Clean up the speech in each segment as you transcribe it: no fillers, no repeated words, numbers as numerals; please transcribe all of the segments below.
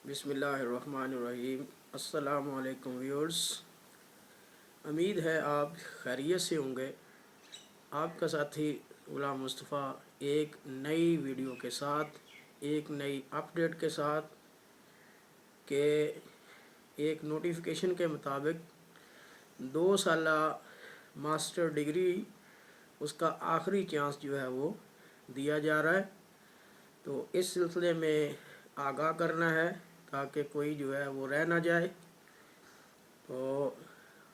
بسم اللہ الرحمن الرحیم۔ السلام علیکم ویورز، امید ہے آپ خیریت سے ہوں گے۔ آپ کا ساتھی غلام مصطفیٰ ایک نئی ویڈیو کے ساتھ، ایک نئی اپڈیٹ کے ساتھ کہ ایک نوٹیفیکیشن کے مطابق 2 سالہ ماسٹر ڈگری اس کا آخری چانس جو ہے وہ دیا جا رہا ہے، تو اس سلسلے میں آگاہ کرنا ہے تاکہ کوئی جو ہے وہ رہ نہ جائے۔ تو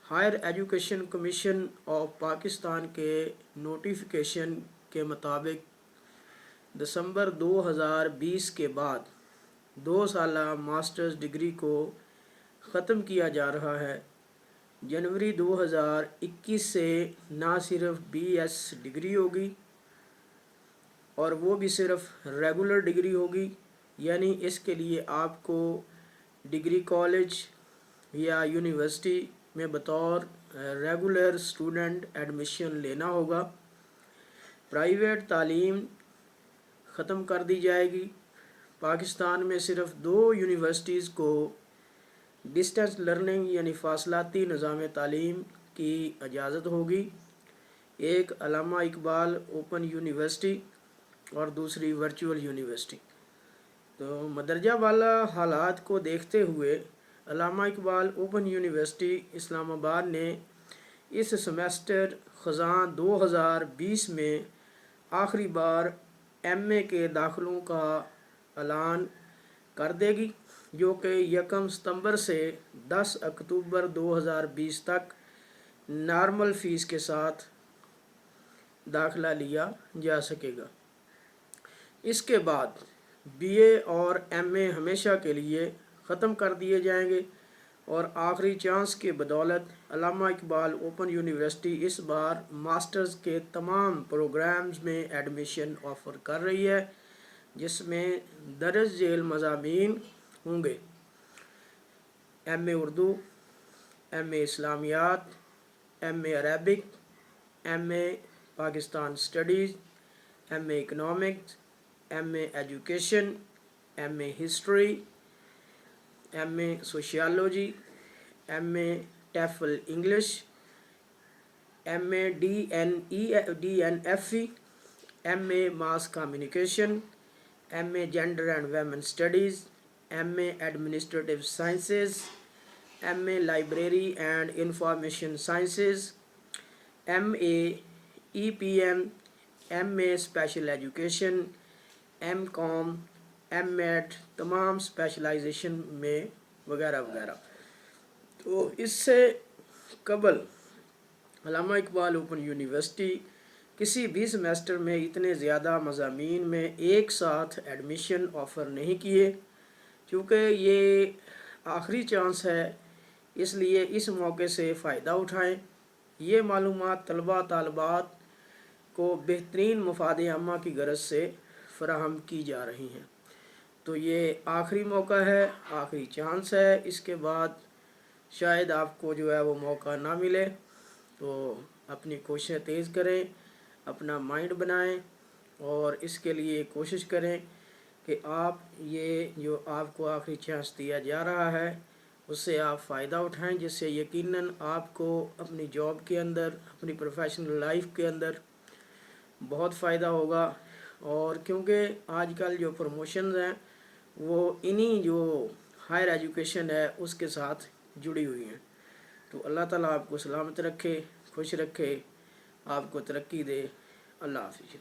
higher education commission of Pakistan کے نوٹیفیکیشن کے مطابق دسمبر 2020 کے بعد 2 سالہ ماسٹرز ڈگری کو ختم کیا جا رہا ہے۔ جنوری 2021 سے نہ صرف بی ایس ڈگری ہوگی اور وہ بھی صرف ریگولر ڈگری ہوگی، یعنی اس کے لیے آپ کو ڈگری کالج یا یونیورسٹی میں بطور ریگولر اسٹوڈنٹ ایڈمیشن لینا ہوگا۔ پرائیویٹ تعلیم ختم کر دی جائے گی۔ پاکستان میں صرف 2 یونیورسٹیز کو ڈسٹینس لرننگ یعنی فاصلاتی نظام تعلیم کی اجازت ہوگی، ایک علامہ اقبال اوپن یونیورسٹی اور دوسری ورچوئل یونیورسٹی۔ تو مندرجہ بالا حالات کو دیکھتے ہوئے علامہ اقبال اوپن یونیورسٹی اسلام آباد نے اس سیمسٹر خزاں 2020 میں آخری بار ایم اے کے داخلوں کا اعلان کر دے گی، جو کہ 1 ستمبر سے 10 اکتوبر 2020 تک نارمل فیس کے ساتھ داخلہ لیا جا سکے گا۔ اس کے بعد بی اے اور ایم اے ہمیشہ کے لیے ختم کر دیے جائیں گے، اور آخری چانس کی بدولت علامہ اقبال اوپن یونیورسٹی اس بار ماسٹرز کے تمام پروگرامز میں ایڈمیشن آفر کر رہی ہے، جس میں درج ذیل مضامین ہوں گے: M A Urdu, M A اسلامیات، M A Arabic, M A Pakistan studies, M A economics, M A education, M A history, M A sociology, M A TEFL English, M A D N F E, M A mass communication, M A gender and women studies, M A administrative sciences, M A library and information sciences, M A E P M A special education, M com, M Ed, تمام specialisation میں وغیرہ وغیرہ۔ تو اس سے قبل علامہ Iqbal open university کسی بھی semester میں اتنے زیادہ مضامین میں ایک ساتھ ایڈمیشن آفر نہیں کیے، کیونکہ یہ آخری چانس ہے، اس لیے اس موقع سے فائدہ اٹھائیں۔ یہ معلومات طلباء طالبات کو بہترین مفاد عامہ کی غرض سے فراہم کی جا رہی ہیں۔ تو یہ آخری موقع ہے، آخری چانس ہے، اس کے بعد شاید آپ کو جو ہے وہ موقع نہ ملے۔ تو اپنی کوششیں تیز کریں، اپنا مائنڈ بنائیں، اور اس کے لیے کوشش کریں کہ آپ یہ جو آپ کو آخری چانس دیا جا رہا ہے اس سے آپ فائدہ اٹھائیں، جس سے یقیناً آپ کو اپنی جاب کے اندر، اپنی پروفیشنل لائف کے اندر بہت فائدہ ہوگا۔ اور کیونکہ آج کل جو پروموشنز ہیں وہ انہی جو ہائر ایجوکیشن ہے اس کے ساتھ جڑی ہوئی ہیں۔ تو اللہ تعالیٰ آپ کو سلامت رکھے، خوش رکھے، آپ کو ترقی دے۔ اللہ حافظ۔